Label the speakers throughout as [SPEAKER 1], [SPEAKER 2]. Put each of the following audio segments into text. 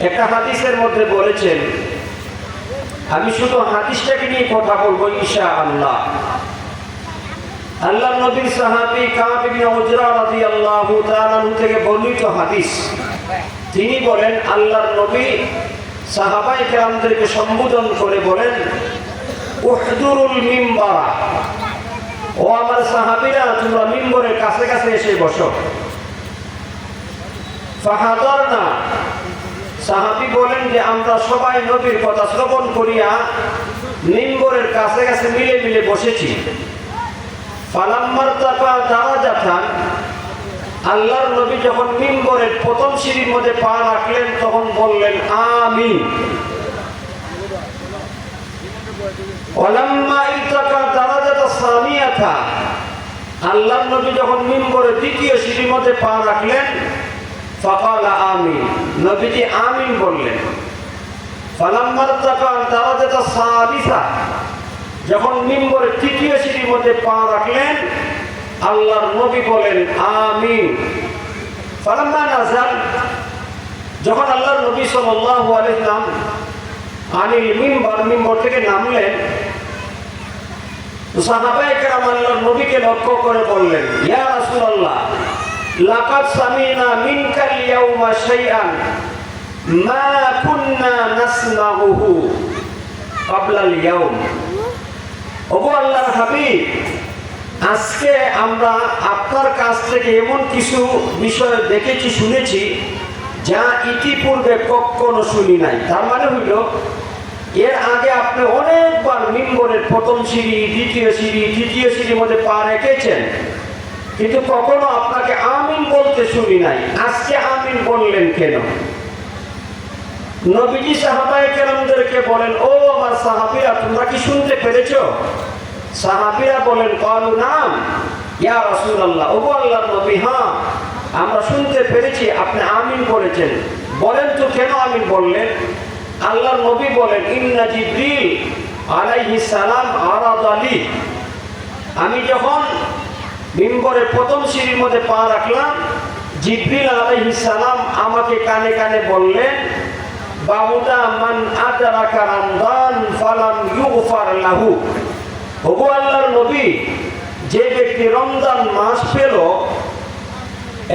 [SPEAKER 1] একটা হাদিসের মধ্যে বলেছেন, আমি শুধু হাদিসটাকে নিয়ে কথা বলবো ইনশাআল্লাহ। আল্লাহর নবীর সাহাবী কাব ইবনে উজরা রাদিয়াল্লাহু তাআলা থেকে বর্ণিত হাদিস। তিনি বলেন, আল্লাহর নবী সাহাবায়ে কেরামদেরকে সম্বোধন করে বলেন, উহদুরুল মিম্বার, ও আমার সাহাবীরা, তোমরা মিম্বরের কাছে কাছে এসে বসো। ফাহাদারনা, সাহাবী বলেন যে আমরা সবাই নবীর কথা শ্রবণ করিয়া মিম্বরের কাছে কাছে মিলে মিলে বসেছি। ফালাম্মার তাকা দারাজাতান, আল্লাহর নবী যখন মিম্বরের প্রথম সিঁড়ির মধ্যে পা রাখলেন তখন বললেন আমিন। ওয়ালাম্মা ইতাকা দারাজাতা সানিয়াতা, আল্লাহর নবী যখন মিম্বরের দ্বিতীয় সিঁড়ির মধ্যে পা রাখলেন ফাকালা আমিন, নবীজি আমিন বললেন। ফালাম্মার তাকা দারাজাতা সালিসা, যখন মিম্বরের তৃতীয় সিঁড়ির মধ্যে পা রাখলেন আল্লাহর নবী বলেন আমিন। ফালাম্মা নাযাল, যখন আল্লাহর নবী সাল্লাল্লাহু আলাইহি ওয়াসাল্লাম আনিল মিম্বর, মিম্বর থেকে নামলেন, সাহাবায়ে কেরাম আল্লাহর নবীকে লক্ষ্য করে বললেন, ইয়া রাসূলুল্লাহ, লাকাদ সামিনা মিনকাল ইয়াউমা শাইআন মা কুন্না নাসমাউহু ক্বাবলাল ইয়াউম। ওগো আল্লাহর হাবিব, আজকে আমরা আপনার কাছ থেকে এমন কিছু বিষয় দেখেছি, শুনেছি যা ইতিপূর্বে কখনো শুনি নাই। তার মানে হইল, এর আগে আপনি অনেকবার মিম্বরের প্রথম সিঁড়ি, দ্বিতীয় সিঁড়ি, তৃতীয় সিঁড়ির মধ্যে পা রেখেছেন, কিন্তু কখনো আপনাকে আমিন বলতে শুনি নাই। আজকে আমিন বললেন কেন? নবীজি সাহাবায়ে কেরামদেরকে বলেন, ও আমার সাহাবীরা, তোমরা কি শুনতে পেরেছো? সাহাবীরা বলেন, ক্বালু নাম ইয়া রাসূলুল্লাহ, ওগো আল্লাহর নবী, হ্যাঁ আমরা শুনতে পেরেছি আপনি আমিন বলেছেন। বলেন তো কেন আমিন বললেন? আল্লাহর নবী বলেন, ইন্না জিবরিল আলাইহিস সালাম আরাদালি, আমি যখন মিম্বরের প্রথম সিঁড়ির মধ্যে পা রাখলাম, জিবরিল আলাইহিস সালাম আমাকে কানে কানে বললেন, বাউদা মান আদরাকা রমজান ফালাম ইউগফার লাহু, ওগো আল্লাহর নবী, যে ব্যক্তি রমজান মাস পেল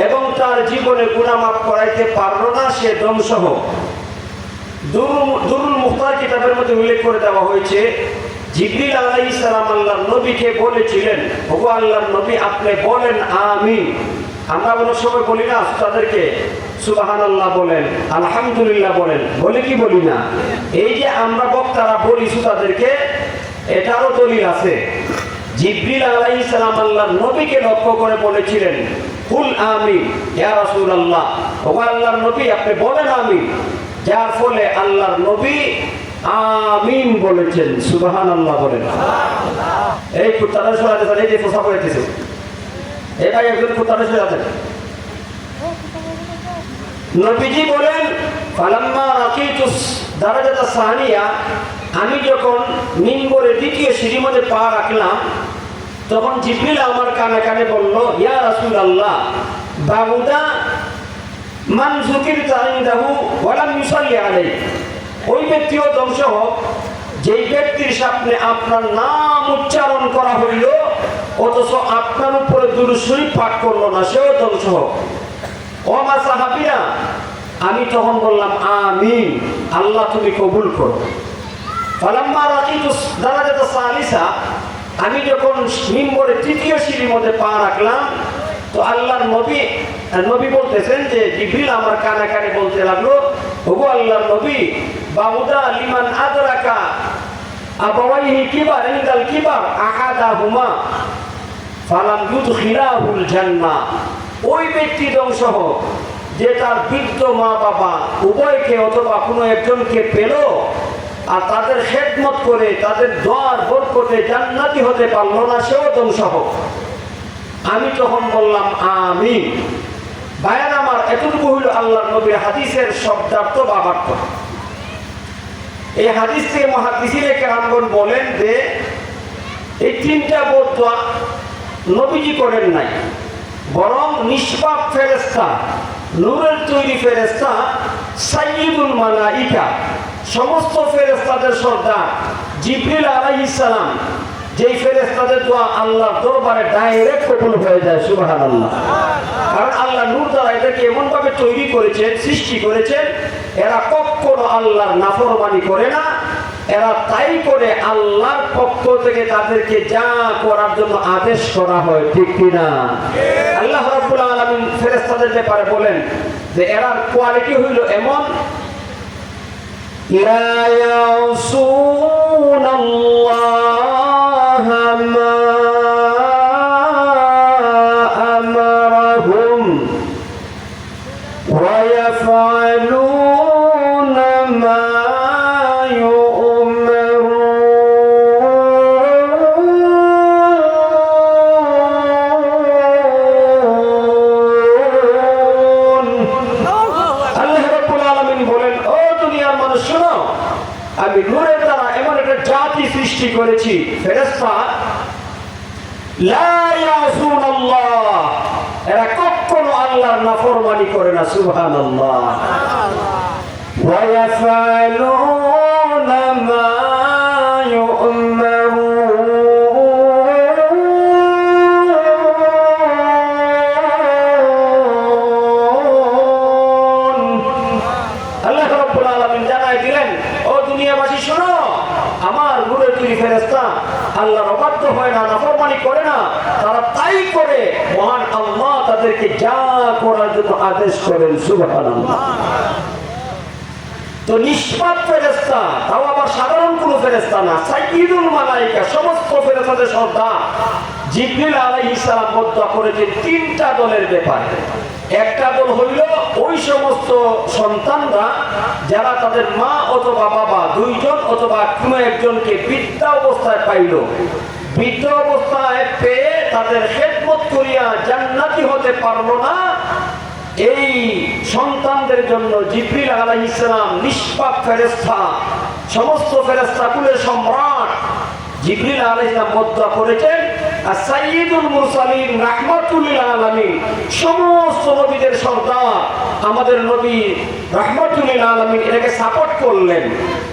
[SPEAKER 1] এবং তার জীবনে গুনাহ মাফ করাইতে পারল না, সে ধ্বংস হোক। দুরুল মুখতার কিতাবের মধ্যে উল্লেখ করে দেওয়া হয়েছে, জিবরিল আলাইহিস সালাম আল্লাহর নবীকে বলেছিলেন, ওগো আল্লাহর নবী, আপনি বলেন আমিন। আমরা অনেক সময় বলি না তাদেরকে সুবহানাল্লাহ বলেন, আলহামদুলিল্লাহ বলেন, বলে কি বলি না? এই যে আমরা বক্তারা বলি তাদেরকে, এটারও দলিল আছে। জিবরিল আলাইহিস সালাম আল্লাহর নবীকে লক্ষ্য করে বলেছিলেন, কুল আমিন ইয়া রাসূলুল্লাহ, ওগো আল্লাহর নবী, আপনি বলেন আমিন। যার ফলে আল্লাহর নবী আমিন বলেছেন। সুবহানাল্লাহ বলেন। এই কুত্তাটা সরে যাচ্ছে, এই যে পোশাক পরেছে, এটাই একজন কুত্তাটা সরে যাচ্ছে। নবীজি বলেন, ফালাম্মা রাকিতুস দারাজাতা সানিয়া, আমি যখন মিম্বরের দ্বিতীয় সিঁড়ির মধ্যে পা রাখলাম তখন জিবরিল আমার কানে কানে বলল, ইয়া রাসূলুল্লাহ, বাউদা মান যুকিরতা ইনদাহু ওয়া লাম ইউসাল্লি আলাইহি, ওই ব্যক্তিও ধ্বংস হোক যেই ব্যক্তির সামনে আপনার নাম উচ্চারণ করা হইল অথচ আপনার উপরে দুরূদ শরীফ পাঠ করলো না, সেও ধ্বংস হোক। ও আমার সাহাবীরা, আমি তখন বললাম আমিন, আল্লাহ তুমি কবুল করো। ফালাম্মা রাকিতুস দারাজাতা সালিসা, আমি যখন মিম্বরের তৃতীয় সিঁড়ির মধ্যে পা রাখলাম তো আল্লাহর নবী বলতেছেন যে জিবরিল আমার কানে কানে বলতে লাগলো, ওগো আল্লাহর নবী, বাউদা লিমান আদরাকা আবাওয়াইহি কিবার ইনদাল কিবার আহাদাহুমা ফালাম ইউদখিলাহুল জান্নাহ, ওই ব্যক্তি ধ্বংস হোক যে তার বৃদ্ধ মা বাবা উভয়কে অথবা কোনো একজনকে পেল আর তাদের খেদমত করে তাদের দোয়ার বরকতে জান্নাতি হতে পারলো না, সেও ধ্বংস হোক। আমি তখন বললাম আমিন। বায়ান আমার এতটুকু হইল আল্লাহর নবীর হাদিসের শব্দার্থ বাবার্থ। এই হাদিস থেকে মুহাদ্দিসিনে কেরামগণ বলেন যে এই তিনটা বদুয়া নবীজি করেন নাই, বরং নিষ্পাপ ফেরেশতা, নূরের তৈরি ফেরেশতা সাইয়্যিদুল মালাইকা, সমস্ত ফেরেশতাদের সর্দার জিবরিল আলাইহিস সালাম, যেই ফেরেশতাদের দোয়া আল্লাহর দরবারে ডাইরেক্ট কবুল হয়ে যায়। সুবহানাল্লাহ। কারণ আল্লাহ নূর দ্বারা এটাকে এমন ভাবে তৈরি করেছেন, সৃষ্টি করেছেন, এরা কখনো আল্লাহর নাফরমানি করে না। এরা তাই করে আল্লাহর পক্ষ থেকে তাদেরকে যা করার জন্য আদেশ করা হয়, ঠিক কিনা? আল্লাহ রাব্বুল আলামিন ফেরেশতাদের ব্যাপারে বলেন যে এরার কোয়ালিটি হইল এমন, লা ইয়াসুনাল্লাহা মা আমারহুম ওয়া ইয়াফআলুনা মা আমি নূরের দ্বারা এমন একটা জাতি সৃষ্টি করেছি, ফেরেশতা, লা ইয়াসুনাল্লাহ, এরা কখনো আল্লাহর নাফরমানি করে না। সুবহানাল্লাহ। ওয়া ইয়াফআলুনা মা ফেরেশতা আল্লাহর অবাধ্য হয় না, নাফরমানি করে না, তারা তাই করে মহান আল্লাহ তাদেরকে যা করার জন্য আদেশ করেন। সুবহানাল্লাহ। তো নিষ্পাপ ফেরেশতা, তাও আবার সাধারণ কোনো ফেরেশতা না, সাইয়্যিদুল মালাইকা, সমস্ত ফেরেশতাদের সর্দার জিবরিল আলাইহিস সালাম বদয়া করেছেন তিনটা দলের ব্যাপারে। একটা দল হইল ওই সমস্ত সন্তানরা যারা তাদের মা অথবা বাবা দুইজন অথবা কোনো একজনকে বৃদ্ধা অবস্থায় পাইল, বৃদ্ধ অবস্থায় পেয়ে তাদের খেদমত করিয়া জান্নাতি হতে পারলো না, এই সন্তানদের জন্য জিবরিল আলাইহিস সালাম নিষ্পাপ ফেরেশতা, সমস্ত ফেরেশতা কুলের সম্রাট জিবরিল আলাইহিস সালাম বদয়া করেছেন। আর সাইয়্যিদুল মুরসালিন রাহমাতুল লিল আলামিন, সমস্ত নবীদের সর্দার আমাদের নবী রাহমাতুল লিল আলামিন এটাকে সাপোর্ট করলেন,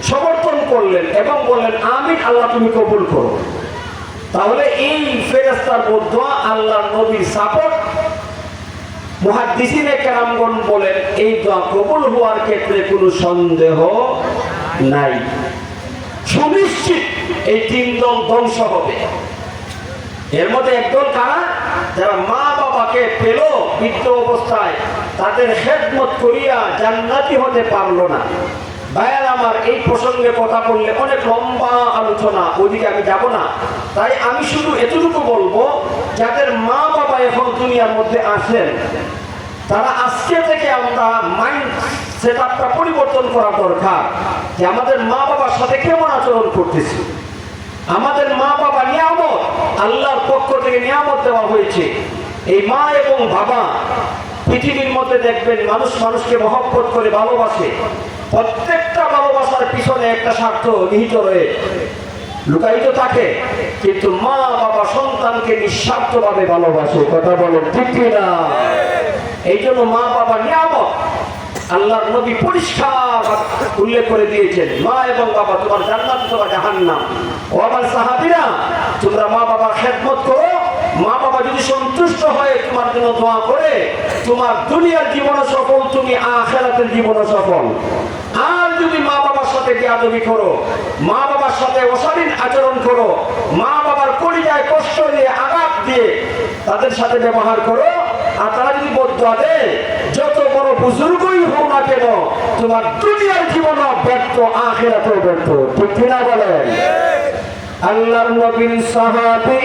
[SPEAKER 1] সমর্থন করলেন এবং বললেন আমিন, আল্লাহ তুমি কবুল করো। তাহলে এই ফেরেশতার বদয়া আল্লাহর নবীর সাপোর্ট। মুহাদ্দিসিনে কেরামগণ বলেন এই দোয়া কবুল হওয়ার ক্ষেত্রে কোনো সন্দেহ নাই, সুনিশ্চিত এই তিন দল ধ্বংস হবে। এর মধ্যে একদল কারা? যারা মা বাবাকে পেল বৃদ্ধ অবস্থায়, তাদের খেদমত করিয়া জান্নাতি হতে পারলো না। ভাইয়ার আমার, এই প্রসঙ্গে কথা বললে অনেক লম্বা আলোচনা, ওইদিকে আমি যাব না। তাই আমি শুধু এতটুকু বলবো, যাদের মা বাবা এখন দুনিয়ার মধ্যে আসেন, তারা আজকে থেকে আমরা মাইন্ড সেটআপটা পরিবর্তন করা দরকার যে আমাদের মা বাবার সাথে কেমন আচরণ করতেছি। আমাদের মা বাবা নিয়ামত, আল্লাহর পক্ষ থেকে নিয়ামত দেওয়া হয়েছে। এই মা এবং বাবা, পৃথিবীর মধ্যে দেখবেন মানুষ মানুষকে মহব্বত করে ভালোবাসে, প্রত্যেকটা ভালোবাসার পিছনে একটা স্বার্থ নিহিত রয়ে লুকায়িত থাকে, কিন্তু মা বাবা সন্তানকে নিঃস্বার্থভাবে ভালোবাসে। কথা বলেন ঠিক কিনা? এই জন্য মা বাবা নিয়ামত। আল্লাহর নবী পরিষ্কার উল্লেখ করে দিয়েছেন, মা এবং বাবা তোমার জান্নাত তোমার জাহান্নাম। ও আমার সাহাবীরা, তোমরা মা বাবার খেদমত করো, মা বাবা যদি সন্তুষ্ট হয়ে তোমার জন্য দোয়া করে, তোমার দুনিয়ার জীবনও সফল, তুমি আখিরাতের জীবনও সফল। আর যদি মা বাবার সাথে বেয়াদবি করো, মা বাবার সাথে অশালীন আচরণ করো, মা বাবার কলিজায় কষ্ট দিয়ে আঘাত দিয়ে তাদের সাথে ব্যবহার করো, আর তারা যদি বদদুয়া দেয়, যত বড় বুজুর্গই হোক না কেন, তোমার দুনিয়ার জীবনও ব্যর্থ, আখিরাতেও ব্যর্থ। ঠিক কিনা বলেন? আল্লাহর নবীর সাহাবী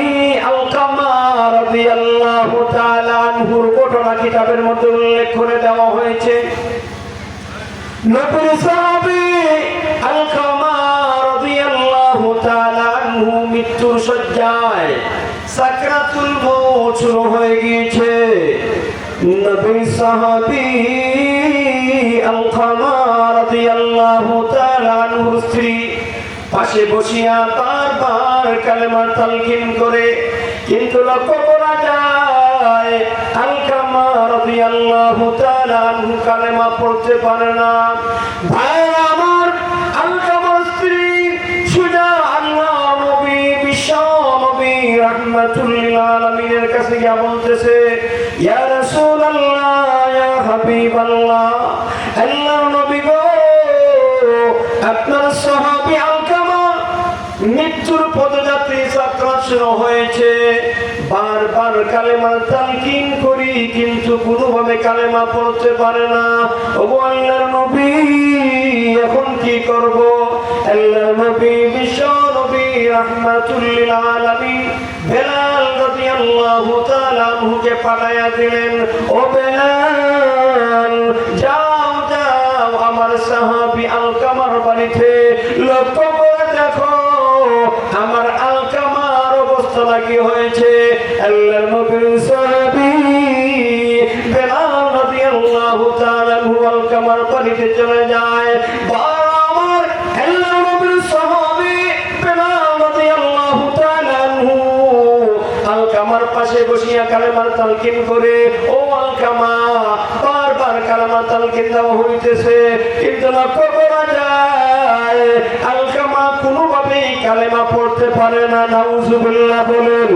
[SPEAKER 1] আলকামা রাদিয়াল্লাহু তাআলা আনহুর ঘটনা কিতাবের মধ্যে উল্লেখ করে দেওয়া হয়েছে। নবীর সাহাবী আলকামা রাদিয়াল্লাহু তাআলা আনহু মৃত্যুর শয্যায়, সাকরাতুল মউত শুরু হয়ে গিয়েছে। নবীর সাহাবী আলকামা রাদিয়াল্লাহু তাআলা আনহুর স্ত্রী পাশে বসিয়া বারবার কালেমা তালকিন করে, কিন্তু লক্ষ্য করা যায় যায় আলকামা রাদিয়াল্লাহু তাআলা আনহু কালেমা পড়তে পারে না। ভাই আমার, আলকামার স্ত্রী সুজা আল্লাহ নবী বিশ্ব নবী রাহমাতুল লিল আলামিনের কাছে গিয়ে বলতেছে, ইয়া রাসূলুল্লাহ, ইয়া হাবিবাল্লাহ, আল্লাহর নবী গো, আপনার সাহাবী আলকামা মৃত্যুর পদযাত্রী যাত্রা শুরু হয়েছে, বারবার কালেমা তালকিন করি কিন্তু কোনোভাবে কালেমা পড়তে পারে না। ওগো আল্লাহর নবী, এখন কি করব? আল্লাহর নবী বিশ্ব নবী রাহমাতুল লিল আলামিন বেলাল রাদিয়াল্লাহু তাআলা আনহুকে পাঠাইয়া দিলেন, ও বেলাল, যাও যাও আমার সাহাবী আলকামার বাড়িতে লক্ষ্য করে দেখো আমার আলকামার অবস্থা কি হয়েছে। আল্লাহর নবীর সাহাবী বেলাল রাদিয়াল্লাহু তাআলা আনহু আলকামার বাড়িতে চলে যায়। আমার আল্লাহর নবীর সাহাবী বেলাল রাদিয়াল্লাহু তাআলা আনহু আলকামার পাশে বসিয়া কালেমার তালকিন করে, ও আলকামা, বারবার কালেমা তালকিন দেওয়া হইতেছে কিন্তু লক্ষ্য করা যায় আলকামা কোনোভাবেই কালেমা পড়তে পারে না। নাউজুবিল্লাহ বলেন।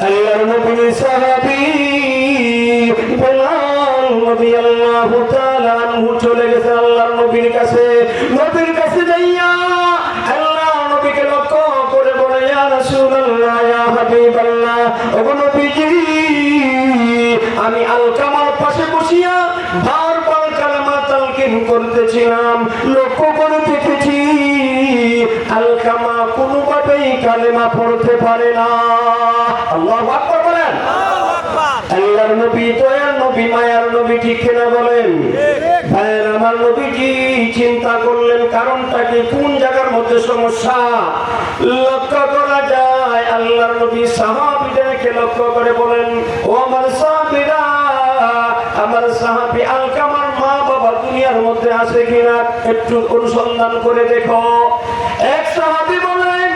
[SPEAKER 1] আল্লাহর নবীর সাহাবী বেলাল রাদিয়াল্লাহু তাআলা আনহু চলে গেছে আল্লাহর নবীর কাছে। নবীর কাছে যাইয়া আল্লাহর নবীকে লক্ষ্য করে বলে, ইয়া রাসূলুল্লাহ, ইয়া হাবিবাল্লাহ, ওগো নবীজি, আমি আলকামার পাশে বসিয়া বারবার কালেমা তালকিন করতেছিলাম, লক্ষ্য করে দেখেছি আলকামা কোনোভাবেই কালেমা পড়তে পারে না। আল্লাহু আকবার বলেন। আল্লাহর নবী দয়ার নবী মায়ার নবী, ঠিক কিনা বলেন? ভাইয়ের আমার, নবীজি চিন্তা করলেন কারণটা কি, কোন জায়গার মধ্যে সমস্যা। লক্ষ্য করা যায় আল্লাহর নবী সাহাবীদেরকে লক্ষ্য করে বলেন, ও আমার সাহাবীরা, আমার সাহাবী আলকামার মা বাবা দুনিয়ার মধ্যে আছে কিনা একটু অনুসন্ধান করে দেখো। এক সাহাবী বলেন,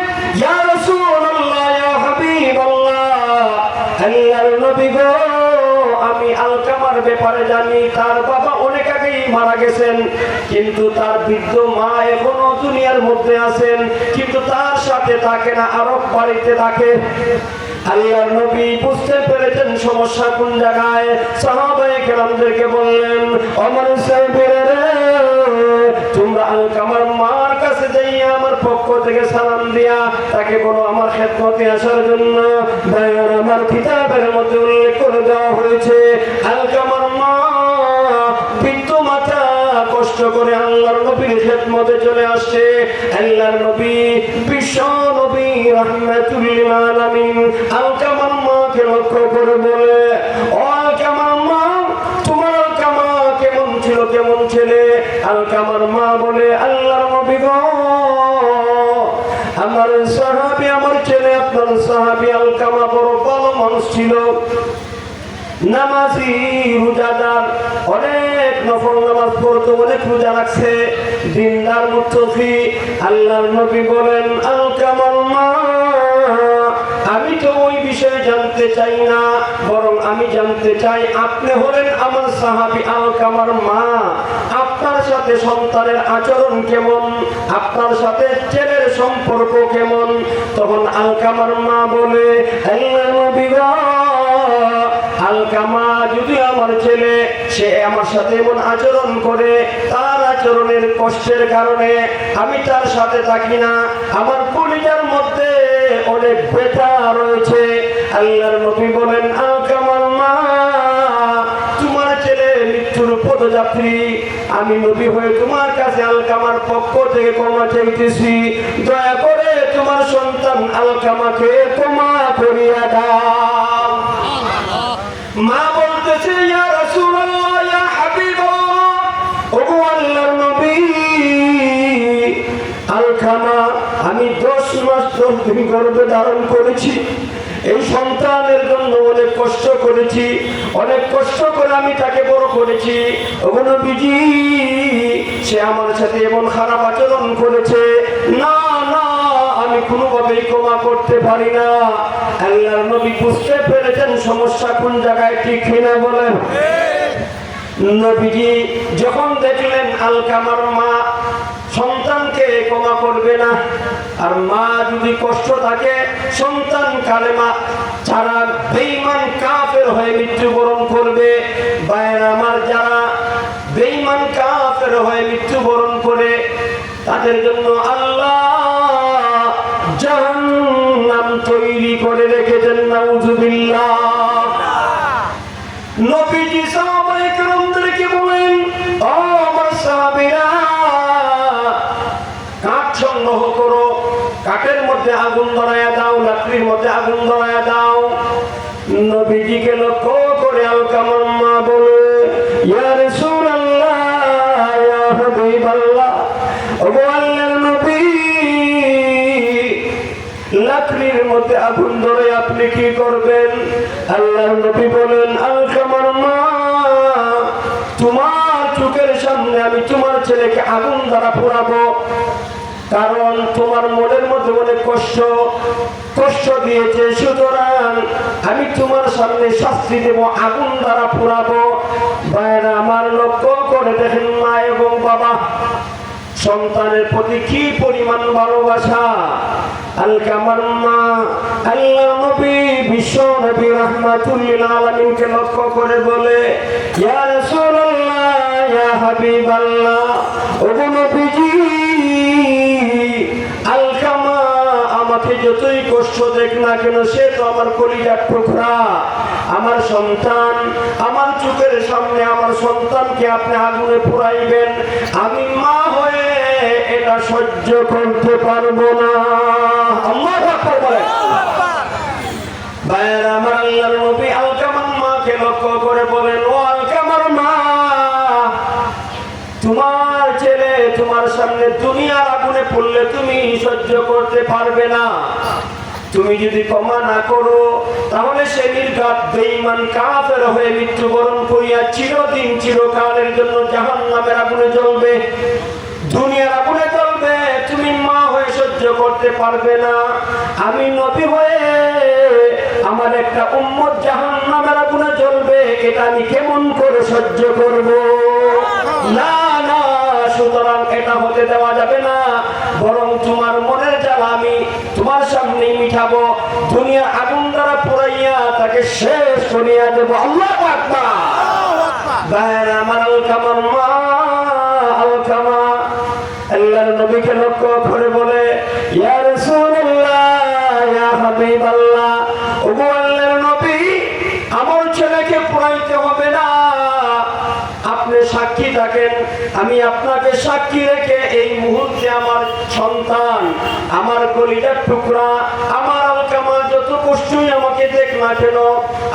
[SPEAKER 1] ইয়া রাসূলুল্লাহ, ইয়া হাবিবাল্লাহ, আল্লাহর নবী গো, আমি আলকামার ব্যাপারে জানি তার বাবা অনেক আগেই মারা গেছেন, কিন্তু তার বৃদ্ধ মা এখনো দুনিয়ার মধ্যে আছেন, কিন্তু তার সাথে থাকে না, আরব বাড়িতে থাকে। আল্লাহর নবী বুঝতে পেরেছেন সমস্যা কোন জায়গায়। সাহাবায়ে কেরামদেরকে বললেন, আমার সাহাবীরা, তোমরা আলকামার মার কাছে যাইয়া আমার পক্ষ থেকে সালাম দিয়া তাকে বলো আমার খেদমতে আসার জন্য। ভাইয়ের আমার, কিতাবের মধ্যে উল্লেখ করে দেওয়া হয়েছে আলকামার মা বৃদ্ধ মাতা কষ্ট করে আল্লাহর নবীর খেদমতে চলে আসছে। আল্লাহর নবী বিশ্ব নবী রাহমাতুল লিল আলামিন আলকামার মাকে লক্ষ্য করে বলে, ও আলকামার মা, তোমার আলকামা কেমন ছিল, কেমন ছেলে? আলকামার মা বলে, আল্লাহর নবী গো, আমার সাহাবী, আমার ছেলে আপনার সাহাবী আলকামা বড় ভালো মানুষ ছিল, নামাজি, রোজাদার, অনেক নফল নামাজ পড়তো, অনেক রোজা রাখছে, দিনদার মুত্তাকি। আল্লাহর নবী বলেন, আলকামার মা, আমি তো ওই বিষয়ে জানতে চাই না, বরং আমি জানতে চাই আপনি হলেন আমার সাহাবী আলকামার মা, আপনার সাথে সন্তানের আচরণ কেমন, আপনার সাথে ছেলের সম্পর্ক কেমন? তখন আলকামার মা বলে, আল্লাহর নবী গো, আলকামা যদি আমার ছেলে, সে আমার সাথে এমন আচরণ করে, তার আচরণের কষ্টের কারণে আমি তার সাথে থাকি না, আমার কলিজার মধ্যে অনেক ব্যথা রয়েছে। আল্লাহর নবী বলেন, আলকামার মা, তোমার ছেলে মৃত্যুর পদযাত্রী, আমি নবী হয়ে তোমার কাছে আলকামার পক্ষ থেকে ক্ষমা চাইতেছি, দয়া করে তোমার সন্তান আলকামাকে ক্ষমা করিয়া দাও। মা বলতেছে, ইয়া রাসূলুল্লাহ, ইয়া হাবিবাল্লাহ, ওগো আল্লাহর নবী, আলকামা আমি 10 মাস 10 দিন গর্ভে ধারণ করেছি, এই সন্তানের জন্য অনেক কষ্ট করেছি, অনেক কষ্ট করে আমি তাকে বড় করেছি। ওগো নবীজি, সে আমার সাথে এমন খারাপ আচরণ করেছে, না না, আমি আমি কোনোভাবেই ক্ষমা করতে পারি না। আল্লাহর নবী বুঝতে পেরেছেন সমস্যা কোন জায়গায়, ঠিক কিনা বলেন? নবীজি যখন দেখলেন আলকামার মা সন্তানকে ক্ষমা করবে না, আর মা যদি কষ্ট থাকে সন্তান কালেমা ছাড়া বেঈমান কাফের হয়ে মৃত্যুবরণ করবে। ভাইরা আমার, যারা বেঈমান কাফের হয়ে মৃত্যুবরণ করে তাদের জন্য আল্লাহ জাহান্নাম তৈরি করে রেখেছেন। নাউযুবিল্লাহ। নবীজি সাহাবায়ে কেরামদেরকে বলেন, ও আমার সাহাবীরা, কাঠ সংগ্রহ করো, কাঠের মধ্যে আগুন ধরায়া দাও, লাকড়ির মধ্যে আগুন ধরায়া দাও। নবীজিকে লক্ষ্য করে আলকামার মা বলে, ইয়া রাসূলুল্লাহ, ইয়া হাবিবাল্লাহ, ওগো আল্লাহর নবী, লাকড়ির মধ্যে আগুন ধরে আপনি কি করবেন? আল্লাহর নবী বলেন, আলকামার মা, তোমার চোখের সামনে আমি তোমার ছেলেকে আগুন দ্বারা পোড়াবো, কারণ তোমার মনের মধ্যে অনেক কষ্ট দিয়েছে, সুতরাং আমি তোমার সামনে শাস্তি দেব, আগুন দ্বারা পোড়াবো। ভাইরা আমার, লক্ষ্য করে দেখেন মা এবং বাবা সন্তানের প্রতি কি পরিমাণ ভালোবাসা। আলকামার মা আল্লাহর নবী বিশ্ব নবী রাহমাতুল লিল আলামিনকে লক্ষ্য করে বলে, ইয়া রাসূলুল্লাহ, ইয়া হাবিবাল্লাহ, ওগো নবীজি, আলকামা আমাকে যতই কষ্ট দেখ না কেন, সে তো আমার কলিজার টুকরা, আমার সন্তান, আমার চোখের সামনে আমার সন্তানকে আপনি আগুনে পোড়াইবেন, আমি মা হয়ে এটা সহ্য করতে পারবো না। আল্লাহু আকবার বলেন। ভাইরা আমার, আল্লাহর নবী আলকামার মাকে লক্ষ্য করে বলেন, ও আলকামার মা, তোমার ছেলে তোমার সামনে দুনিয়ার আগুনে পড়লে তুমি সহ্য করতে পারবে না। তুমি যদি ক্ষমা না করো তাহলে সে নির্ঘাত বেঈমান কাফের হয়ে মৃত্যুবরণ করিয়া চিরদিন চিরকালের জন্য জাহান্নামের আগুনে জ্বলবে, দুনিয়ার আগুনে জ্বলবে। তুমি মা হয়ে সহ্য করতে পারবে না, আমি নবী হয়ে আমার একটা উম্মত জাহান্নামের আগুনে জ্বলবে, এটা আমি কেমন করে সহ্য করব? না না, সুতরাং এটা হতে দেওয়া যাবে না, বরং তোমার মনের জ্বালা আমি তোমার সামনে মিটাবো, দুনিয়ার আগুন দ্বারা পোড়াইয়া তাকে শেষ করিয়া দেব। আল্লাহু আকবার। ভাইরা আমার, আলকামার মা আলকামা আল্লাহর নবীকে লক্ষ্য করে বলে, ইয়া রাসূলুল্লাহ, ইয়া হাবিবাল্লাহ, ওগো আল্লাহর নবী, আমার ছেলেকে পোড়াইতে হবে না, আপনি সাক্ষী থাকেন, আমি আপনাকে সাক্ষী রেখে এই মুহূর্তে আমার সন্তান, আমার কলিজার টুকরা, আমার আলকামা যত কষ্টই আমাকে দেখ না কেন,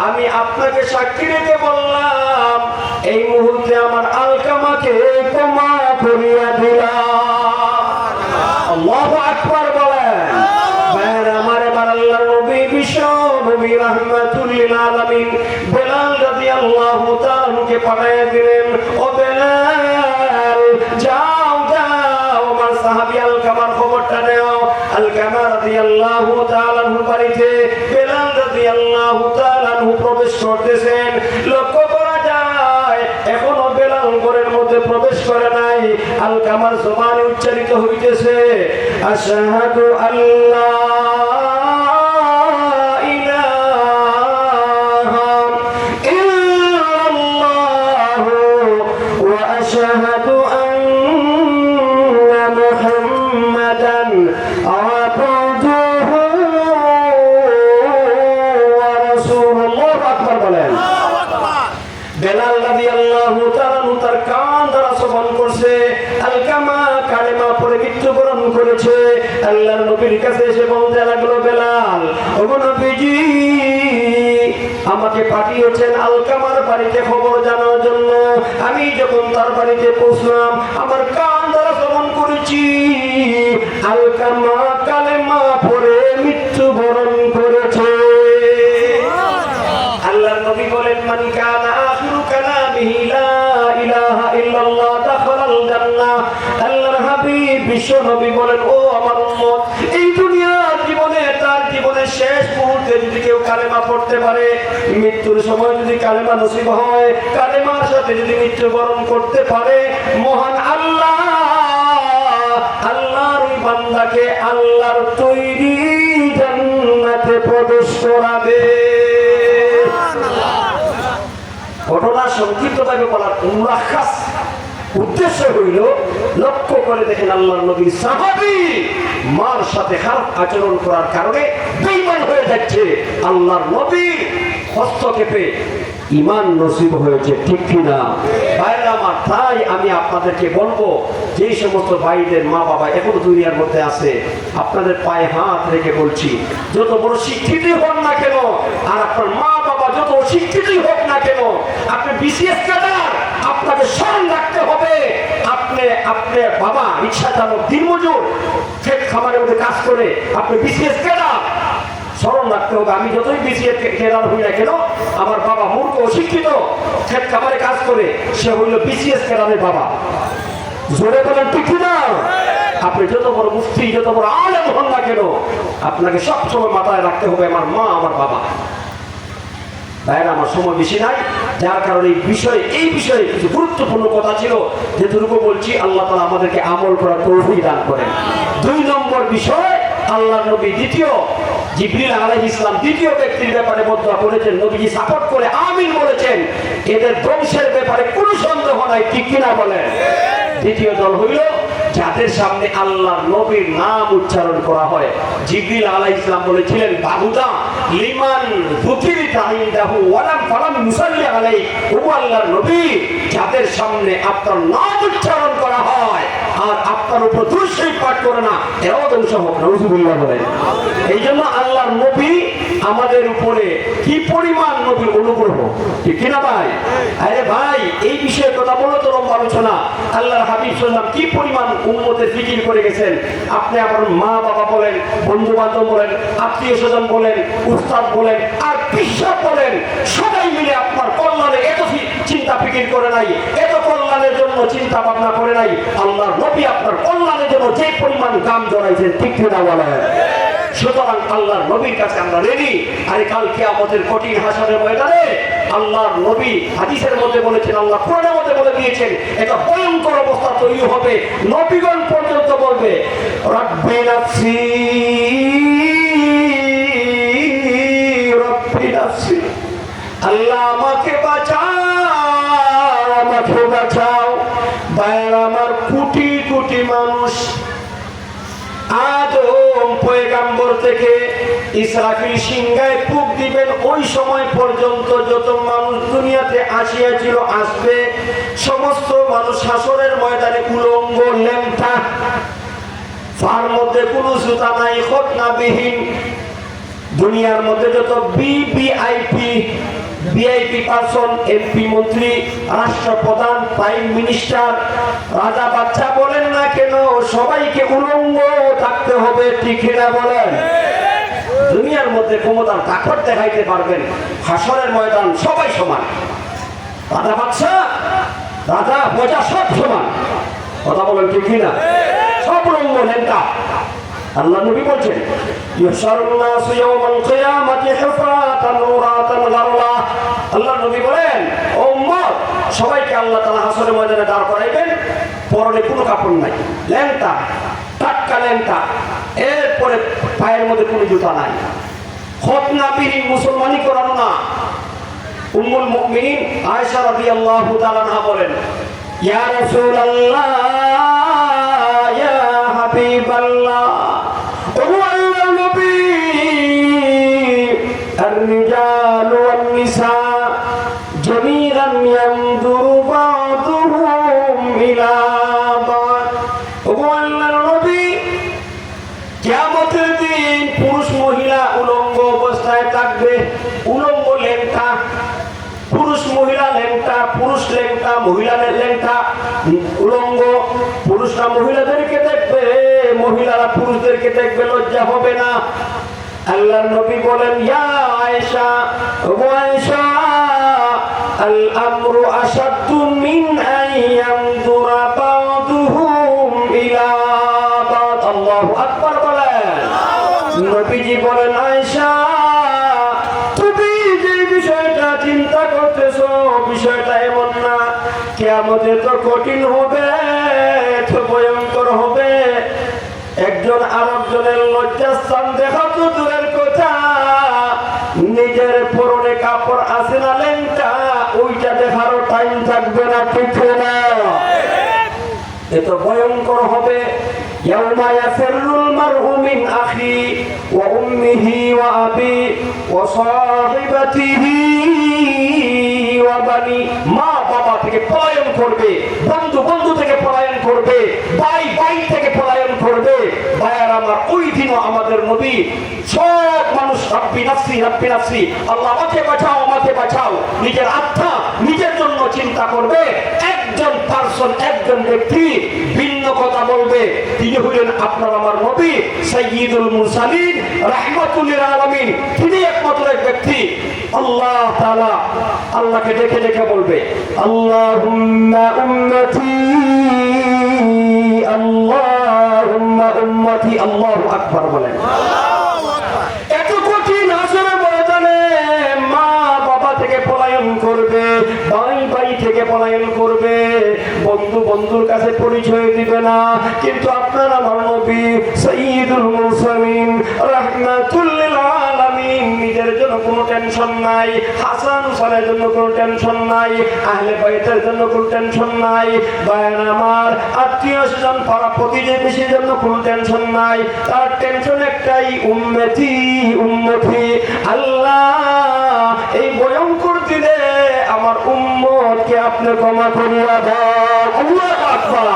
[SPEAKER 1] আমি আপনাকে সাক্ষী রেখে বললাম, এই মুহূর্তে আমার আলকামাকে ক্ষমা করিয়া দিলাম। আল্লাহু আকবার বলেন। আমার আল্লাহর নবী বিশ্ব নবী রাহমাতুল লিল আলামিন বেলাল রাদিয়াল্লাহু তাআলাকে পাঠিয়ে দিলেন, ও বেলাল, যাও যাও আমার সাহাবী আলকামার খবরটা নাও। আলকামা রাদিয়াল্লাহু তাআলার বাড়িতে বেলাল রাদিয়াল্লাহু তাআলা প্রবেশ করতেছেন, লক্ষ্য করা যায় এখনো বেলাল ঘরের মধ্যে প্রবেশ করে নাই। আলকামার জবানে উচ্চারিত হইতেছে, আশহাদু আল্লাহ বেলাল রাদিয়াল্লাহু তাআলা তার কান দ্বারা শ্রবণ করছে, আলকামা কালেমা পড়ে মৃত্যুবরণ করেছে। আল্লাহর নবীর কাছে এসে বলতে লাগলো, বেলাল, ওগো নবীজি, আমাকে পাঠিয়েছেন আলকামার বাড়িতে খবর জানার জন্য। আমি যখন তার বাড়িতে পৌঁছলাম, আমার কান দ্বারা শ্রবণ করেছি আলকামা কালেমা পড়ে মৃত্যুবরণ করেছে। আল্লাহর নবী বলেন, মান কানা আখিরু কালামিহি লা ইলাহা ইল্লাল্লাহ দাখালাল জান্নাহ। আল্লাহর হাবিব বিশ্ব নবী বলেন, ও আমার উম্মত, এই দুনিয়া জীবনের শেষ মুহূর্তে যদি কেউ কালেমা পড়তে পারে, মৃত্যুর সময় যদি কালেমা নসিব হয়, কালেমার সাথে যদি মৃত্যুবরণ করতে পারে, মহান আল্লাহ আল্লাহর ওই বান্দাকে আল্লাহর তৈরি জান্নাতে প্রবেশ করাবে। ঘটনা সংক্ষিপ্তভাবে বলার মুলাক্কাস উদ্দেশ্য হইল, লক্ষ্য করে দেখেন আল্লাহর নবীর সাহাবী মার সাথে খারাপ আচরণ করার কারণে বেঈমান হয়ে যাচ্ছে, আল্লাহর নবীর হস্তক্ষেপে ঈমান নসিব হয়েছে, ঠিক কিনা ভাইরা আমার? তাই আমি আপনাদেরকে বলবো, যে সমস্ত ভাইদের মা বাবা এখন দুনিয়ার মধ্যে আছে, আপনাদের পায়ে হাত রেখে বলছি, যত বড় শিক্ষিত হন না কেন, আর আপনার মা বাবা যত অশিক্ষিতই হোক না কেন, আপনি বিসিএস ক্যাডার, আপনাকে স্মরণ রাখতে হবে, আপনার বাবা রিক্সা চালক, দিনমজুর, ক্ষেত খামারের মধ্যে কাজ করে, আপনি বিসিএস ক্যাডার, স্মরণ রাখতে হবে, আমি যতই বিসিএস ক্যাডার হই না কেন, আমার বাবা মূর্খ অশিক্ষিত, ক্ষেত খামারে কাজ করে, সে হইল বিসিএস ক্যাডারের বাবা। জোরে বলেন ঠিক না? আপনি যত বড় মুফতি, যত বড় আলেম হন না কেন, আপনাকে সবসময় মাথায় রাখতে হবে আমার মা, আমার বাবা। ভাইরা আমার সময় বেশি নাই, যার কারণে এই বিষয়ে কিছু গুরুত্বপূর্ণ কথা ছিল, যেটুকু বলছি, আল্লাহ তাআলা আমাদেরকে আমল করার তৌফিক দান করেন। 2 নম্বর বিষয়, আল্লাহর নবী জিবরিল আলাইহিস সালাম দ্বিতীয় ব্যক্তির ব্যাপারে বদয়া করেছেন, নবীজি সাপোর্ট করে আমিন বলেছেন, এদের ধ্বংসের ব্যাপারে কোনো সন্দেহ নাই, ঠিক কিনা বলেন? দ্বিতীয় দল হইল যাদের সামনে আল্লাহর নবীর নাম উচ্চারণ করা হয়। জিবরিল আলাইহিস সালাম বলেছিলেন, বাবুদা লিমান যুকিরিতা ইনদাহু ওয়ালাম ফালাম ইউসাল্লি আলাইহি, ও আল্লাহর নবী, যাদের সামনে আপনার নাম উচ্চারণ করা হয় আর আপনার উপর দুরূদ শরীফ পাঠ করে না, এরাও ধ্বংস হোক, নাউযুবিল্লাহ বলেন। এই জন্য আল্লাহর নবী আমাদের উপরে কি পরিমাণ নবীর অনুগ্রহ, ঠিক কিনা ভাই? আরে ভাই, এই বিষয়ে কথা বলো তো লম্বা আলোচনা। আল্লাহর হাবিব সাল্লাল্লাহু আলাইহি ওয়াসাল্লাম কি পরিমাণ উম্মতের জিকির করে গেছেন। আপনি আমার মা বাবা বলেন, বন্ধু বান্ধব বলেন, আত্মীয় স্বজন বলেন, উস্তাদ বলেন, আর বিশ্বাস বলেন, সবাই মিলে আপনার কল্যাণে এত চিন্তা ফিকির করে নাই, এত কল্যাণের জন্য চিন্তা ভাবনা করে নাই। আল্লাহর নবী আপনার কল্যাণের জন্য যে পরিমাণ কাম জড়াইছেন, ঠিক কিনা বলেন? সুতরাং আল্লাহর নবীর কাছে আমরা রেডি। আর কাল কিয়ামতের কঠিন হাসরের ময়দানে আল্লাহর নবী হাদিসের মধ্যে বলেছেন, আল্লাহ কোরআনের মধ্যে বলে দিয়েছেন, এটা ভয়ঙ্কর অবস্থা তৈরি হবে, নবীগণ পর্যন্ত বলবে, রাব্বি নাফসি রাব্বি নাফসি, আল্লাহ আমাকে বাঁচাও, আমাকে বাঁচাও। ভাইরা আমার, কোটি কোটি মানুষ আদম পয়গাম্বর থেকে ইসরাফিল সিংহায় ফুঁক দিবেন, ওই সময় পর্যন্ত যত মানুষ দুনিয়াতে আসিয়াছিল, আসবে, সমস্ত মানুষ হাসরের ময়দানে উলঙ্গ, ল্যাংটা, তার মধ্যে কোনো জুতা নাই, খতনাবিহীন। দুনিয়ার মধ্যে যত ভিআইপি পারসন, এমপি, মন্ত্রী, রাষ্ট্রপ্রধান, প্রাইম মিনিস্টার, রাজা বাচ্চা বলেন না কেন, সবাইকে উলঙ্গ থাকতে হবে, ঠিক না বলেন? দুনিয়ার মধ্যে ক্ষমতার তাকত দেখাইতে পারবেন, হাসরের ময়দান সবাই সমান, রাজা বাচ্চা, রাজা প্রজা সব সমান, কথা বলেন ঠিক না? সব উলঙ্গ, লেনটা। আল্লাহ নবী বলছেন, আল্লাহ নবী বলেন, ও উম্মত, সবাইকে আল্লাহ তাআলা হাসরের ময়দানে দাঁড় করাইবেন, পরনে কোনো কাপড় নাই, ল্যাংটা, টাটকা ল্যাংটা, এরপরে পায়ের মধ্যে কোনো জুতা নাই, খতনাবিহীন, মুসলমানি করানো না। উম্মুল মুমিনিন আয়েশা রাদিয়াল্লাহু তাআলা আনহা বলেন, ইয়া রাসূলুল্লাহ, ইয়া হাবিবাল্লাহ, الرجال والنساء جميعا ينظر بعضهم إلى بعض। আল্লাহর নবী, কিয়ামতের দিন পুরুষ মহিলা উলঙ্গ অবস্থায় থাকবে, উলঙ্গ, ল্যাংটা, পুরুষ মহিলা ল্যাংটা, পুরুষ ল্যাংটা, মহিলা ল্যাংটা, উলঙ্গ। পুরুষরা মহিলাদেরকে দেখবে, মহিলারা পুরুষদেরকে দেখবে, লজ্জা হবে না? আল্লাহর নবী বলেন, ইয়া আয়েশা, ও আয়েশা, আল আমরু আশাদ্দু মিন আইয়ামদুরা বা'দুহুম ইলা বা'দ। আল্লাহু আকবার বলেন। নবীজি বলেন, আয়েশা তুমি যে বিষয়টা চিন্তা করতেছো বিষয়টা এমন না, কিয়ামতে তো কঠিন হবে, তো ভয়ঙ্কর হবে। একজন আরেকজনের লজ্জাস্থান দেখা তো দূরের কথা, নিজের পরনে কাপড় আছে না লেংটা, ওইটা দেখারও টাইম থাকবে না, ঠিক না? এত ভয়ঙ্কর হবে। ইয়াউমা ইয়াফিরুল মারউ মিন আখি ওয়া উম্মিহি ওয়া আবি ওয়া সাহিবাতিহি ওয়া বানি। মা বাবা থেকে পলায়ন করবে, বন্ধু বন্ধু থেকে পলায়ন করবে, ভাই ভাই থেকে পলায়ন করবে। ভাইয়ার আমার, ওই দিনও আমাদের নবী সব মানুষ রাব্বি নাফসি রাব্বি নাফসি, আল্লাহ আমাকে বাঁচাও আমাকে বাঁচাও, নিজের আত্মা নিজের জন্য চিন্তা করবে। একজন পারসন, একজন ব্যক্তি ভিন্ন কথা বলবে, তিনি হলেন আপনার আমার নবী সাইয়্যিদুল মুরসালিন রাহমাতুল লিল আলামিন। তিনি একমাত্র এক ব্যক্তি আল্লাহ তাআলা আল্লাহকে ডেকে ডেকে বলবে, আল্লাহুম্মা উম্মতি আল্লাহুম্মা উম্মতি। আল্লাহু আকবার বলেন। এত কঠিন আসলে ময়দানে মা বাবা থেকে পলায়ন করবে, ভাই ভাই থেকে পলায়ন করবে, বন্ধু বন্ধুর কাছে পরিচয় দিবে না। কিন্তু আপনার আমার নবী সাইয়্যিদুল মুরসালিন রাহমাতুল লিল আলামিন, নিজের জন্য কোনো টেনশন নাই, হাসান হুসাইনের জন্য কোনো টেনশন নাই, আহলে বাইতের জন্য কোনো টেনশন নাই, ভাইয়ের আমার আত্মীয় স্বজন পাড়া প্রতিবেশীর জন্য কোনো টেনশন নাই। তার টেনশন একটাই, উম্মতি উম্মতি। আল্লাহ এই ভয়ঙ্কর দিনে আমার উম্মতকে আপনি ক্ষমা করিয়া দেন। আল্লাহু আকবার।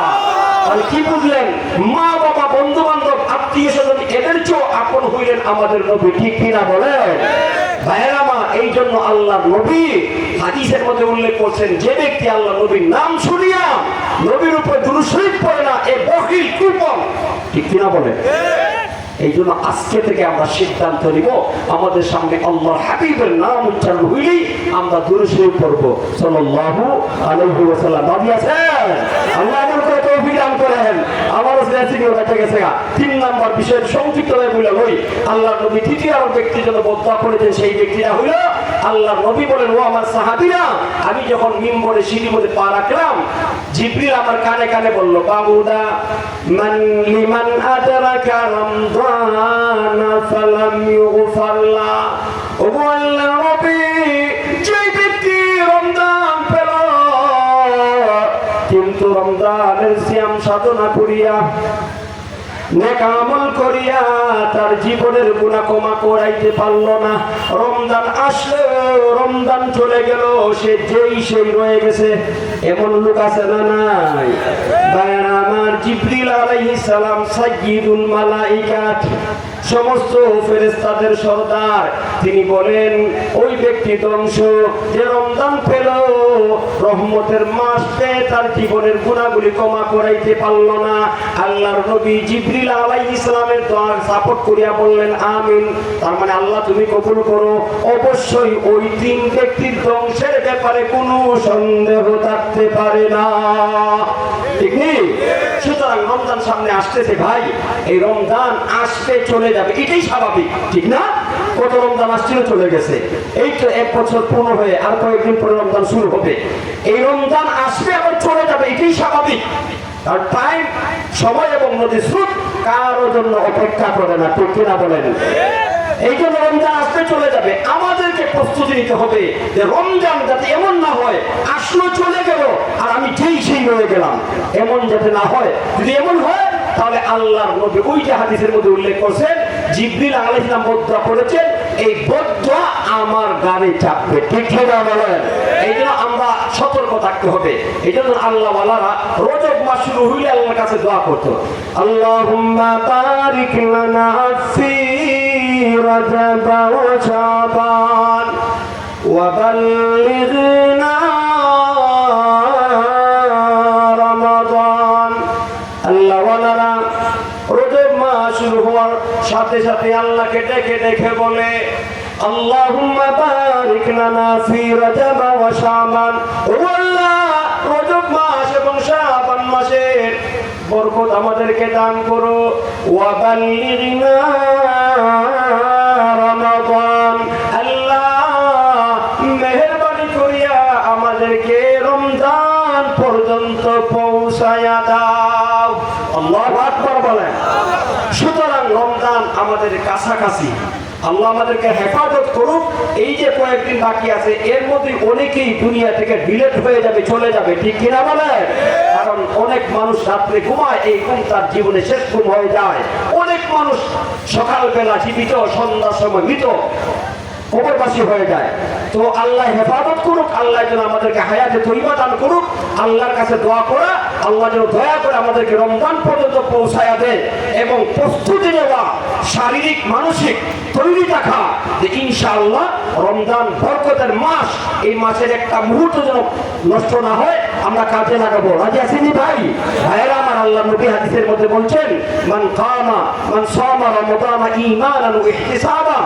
[SPEAKER 1] আর কি বুঝলেন? মা বাবা বন্ধু বান্ধব আত্মীয় স্বজন এদের চেয়েও আপন হইলেন আমাদের নবী, ঠিক কিনা বলেন? ভাইয়েরা আমার, এই জন্য আল্লাহর নবী হাদিসের মধ্যে উল্লেখ করছেন, যে ব্যক্তি আল্লাহ নবীর নাম শুনিয়া নবীর উপর দুরূদ শরীফ পড়ে না, এ বখিল কৃপণ, ঠিক কিনা বলেন? এই জন্য আজকে থেকে আমরা সিদ্ধান্ত নিব, আমাদের সামনে আল্লাহর হাবিবের নাম উচ্চারণ হইলেই আমরা দুরূদ শরীফ পড়ব সাল্লাল্লাহু আলাইহি ওয়াসাল্লাম। রাজি আছেন? আল্লাহ আমাদের করে তৌফিক দান করেন। আমারও সিরিয়াসিও বেঁচে গেছে। 3 নাম্বার বিষয় সংক্ষিপ্তভাবে বলে লই। আল্লাহর নবী তৃতীয় আর ব্যক্তির জন্য বদদোয়া করেছেন, সেই ব্যক্তিটা হইল আল্লাহর নবী বলেন, ও আমার সাহাবীরা, আমি যখন মিম্বরে সিঁড়ির মধ্যে পা রাখলাম, জিবরিল আমার কানে কানে বলল, বাবুদা মান লিমান আদরাকা রমজান ফালাম ইউগফারলা। ওগো আল্লাহর নবী, যে ব্যক্তি রমজান পেল কিন্তু রমজানের সিয়াম সাধনা করিয়া নেক আমল করিয়া তার জীবনের গুনাহ ক্ষমা করাইতে পারল না, রমজান আসলো রমজান চলে গেল, সে যেই সেই রয়ে গেছে, এমন লোক আছে না নাই? ভাইরা আমার, জিবরিল আলাইহিস সালাম সাইয়্যিদুল মালাইকাত, সমস্ত ফেরেশতাদের সরদার, তিনি বলেন ওই ব্যক্তি ধ্বংস যে রমজান পেল, রহমতের মাস পেয়ে তার জীবনের গুনাহগুলি ক্ষমা করাইতে পারল না। আল্লাহর নবী জিবরিল আলাইহিস সালামের দোয়া সাপোর্ট করিয়া বললেন আমিন। তার মানে আল্লাহ তুমি কবুল করো। অবশ্যই ওই 3 ব্যক্তির ধ্বংসের ব্যাপারে কোনো সন্দেহ থাকতে পারে না, ঠিক নেই? সুতরাং রমজান সামনে আসতেছে ভাই, এই রমজান আসতে চলে যাবে, এটাই স্বাভাবিক, ঠিক না? কত রমজান আসছিল, চলে গেছে, এই তো 1 বছর পূর্ণ হয়ে আর কয়েকদিন পরে রমজান শুরু হবে। এই রমজান আসবে আবার চলে যাবে, এটাই স্বাভাবিক। আর টাইম, সময় এবং নদীর স্রোত কারো জন্য অপেক্ষা করে না, ঠিক কিনা বলেন? এই জন্য রমজান আসতে চলে যাবে, আমাদেরকে প্রস্তুতি নিতে হবে যে রমজান যাতে এমন না হয় আসলো চলে গেল আর আমি যেই সেই রয়ে গেলাম, এমন যাতে না হয়। যদি এমন হয় তাহলে আল্লাহর নবী ওই যে হাদিসের মধ্যে উল্লেখ করছেন, জিবরিল আলাইহিস সালাম বদদোয়া করেছেন, এই বদদোয়া আমার গানে চাপবে, ঠিক কিনা বলেন? এই জন্য আমরা সতর্ক থাকতে হবে। এই জন্য আল্লাহ ওয়ালারা রজব মাস শুরু হইলে আল্লাহর কাছে দোয়া করতো, আল্লাহুম্মা বারিক লানা ফি رجب وشعبان وبلغنا رمضان। আল্লাহ ওয়ালারা রজব মাস শুরু হওয়ার সাথে সাথে আল্লাহকে ডেকে ডেকে বলে, আল্লাহুম্মা বারিক লানা ফি রজব ওয়া শাবান। ও আল্লাহ, রজব মাস এবং শাবান মাসের বরকত আমাদেরকে দান করো। ওয়া বাল্লিগনা রমাদান, আল্লাহ মেহেরবানি করিয়া আমাদেরকে রমজান পর্যন্ত পৌঁছায়া দাও। আল্লাহু আকবার বলেন। সুতরাং রমজান আমাদের কাছাকাছি, আল্লাহ আমাদেরকে হেফাজত করুক। এই যে কয়েকদিন বাকি আছে, এর মধ্যে অনেকেই দুনিয়া থেকে ডিলেট হয়ে যাবে, চলে যাবে, ঠিক কিনা বলে? কারণ অনেক মানুষ রাত্রে ঘুমায়, এই ঘুম তার জীবনে শেষ ঘুম হয়ে যায়। অনেক মানুষ সকালবেলা জীবিত, সন্ধ্যার সময় মৃত, কবরবাসী হয়ে যায়। তো আল্লাহ হেফাজত করুক, আল্লাহ যেন আমাদেরকে হায়াতে তৈবা দান করুক। আল্লাহর কাছে দোয়া করা, আল্লাহ যেন দয়া করে আমাদেরকে রমজান পর্যন্ত পৌঁছায়া দেয় এবং প্রস্তুতি নেওয়া, শারীরিক মানসিক তৈরি থাকা যে ইনশাআল্লাহ রমজান বরকতের মাস, এই মাসের একটা মুহূর্ত যেন নষ্ট না হয়, আমরা কাজে লাগাবো। রাজি আছেন ভাই? ভাইয়েরা আমার, আল্লাহ নবী হাদিসের মধ্যে বলছেন, মান কামা মান সামা রমাদান ঈমানান ওয়া ইহতিসাবা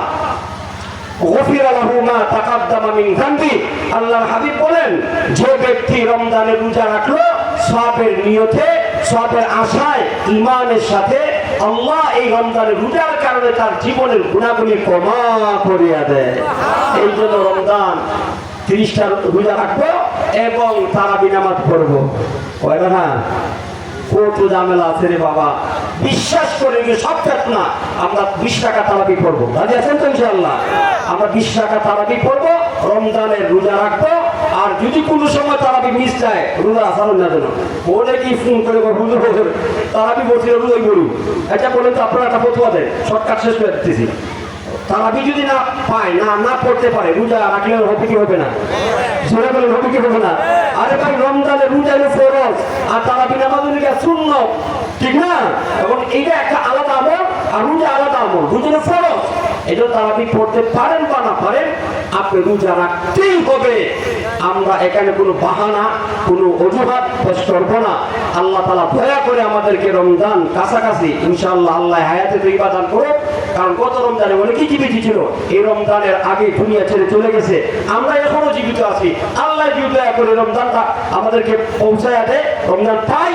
[SPEAKER 1] গফিরা লাহু মা তাকাদ্দামা মিন যানবি। আল্লাহর হাবিব বলেন, যে ব্যক্তি রমজানের রোজা রাখলো সওয়াবের নিয়তে, সওয়াবের আশায়, ঈমানের সাথে, আল্লাহ এই রমজানের রোজার কারণে তার জীবনের গুনাহগুলি ক্ষমা করিয়া দেয়। এই জন্য রমজান 30টা রোজা রাখবো এবং তারাবি নামাজ পড়বো। কয়টা না? কত ঝামেলা আছে রে বাবা। বিশ্বাস করে সব না, আমরা 20 টাকা তারাবি পড়বো। রাজি আছেন তো ইনশাআল্লাহ? আমরা 20 টাকা তারাবি পড়বো, রমজানের রোজা রাখবো। আর যদি কোনো সময় তারাবি মিস যায়, রোজা আসানো না যেন বলে কি ফোন করে হুজুর তারাবি বলছি রোজাই বলুন। এটা বলেন তো আপনারা একটা ফতোয়া দেন, শর্টকাট শেষ করে দিতেছি। তারাবি যদি না পায়, না পড়তে পারে, রোজা রাখলে হবে কি হবে না? জোরে বলেন, হবে কি হবে না? আরে ভাই, রমজানের রোজা হলো ফরজ আর তারাবি নামাজ হলো সুন্নাত, ঠিক না? এবং এইটা একটা আলাদা আমল আর রোজা আলাদা আমল, দুজনে ফরজ। এটা তারাবি পড়তে পারেন বা না পারেন, আপনি রোজা রাখতেই হবে। আমরা এখানে কোনো বাহানা, কোনো অজুহাত পেশ করবো না। আল্লাহ তাআলা দয়া করে আমাদেরকে রমজান কাছাকাছি ইনশাআল্লাহ আল্লাহ হায়াতে তৈবা দান করুক। কারণ গত রমজানে অনেকেই জীবিত ছিল, এই রমজানের আগে দুনিয়া ছেড়ে চলে গেছে। আমরা এখনো জীবিত আছি, আল্লাহ যদি দয়া করে রমজানটা আমাদেরকে পৌঁছায়া দেয়, রমজান পাই,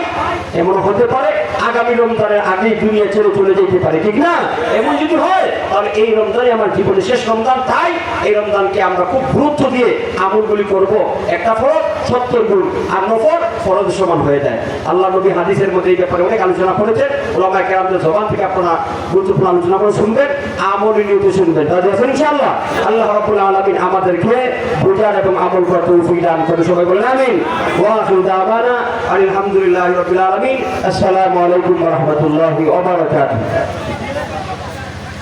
[SPEAKER 1] এমন হতে পারে আগামী রমজানের আগেই দুনিয়া ছেড়ে চলে যেতে পারে, ঠিক না? এমন যদি হয় তাহলে এই রমজানই আমার জীবনের শেষ রমজান। তাই এই রমজানকে আমরা খুব গুরুত্ব দিয়ে আমলগুলি করব। একটা ফরজ 70 গুণ, আর নফল ফরজ সমান হয়ে যায়। আল্লাহ নবী হাদিসের মধ্যে এই ব্যাপারে অনেক আলোচনা করেছেন। ওলামায়ে কেরামদের জবান থেকে আপনারা গুরুত্বপূর্ণ আলোচনা করে শুনবেন, আমল নিয়ে শুনবেন। তাহলে ইনশাআল্লাহ আল্লাহ রাব্বুল আলামিন আমাদেরকে বুঝার এবং আমল করার তৌফিক দান করে। সবাই বলেন আমিন। ওয়া আখিরু দাওয়ানা আলহামদুলিল্লাহি রাব্বিল আলামিন। আসসালামু আলাইকুম ওয়া রাহমাতুল্লাহি ওয়া বারাকাতুহু।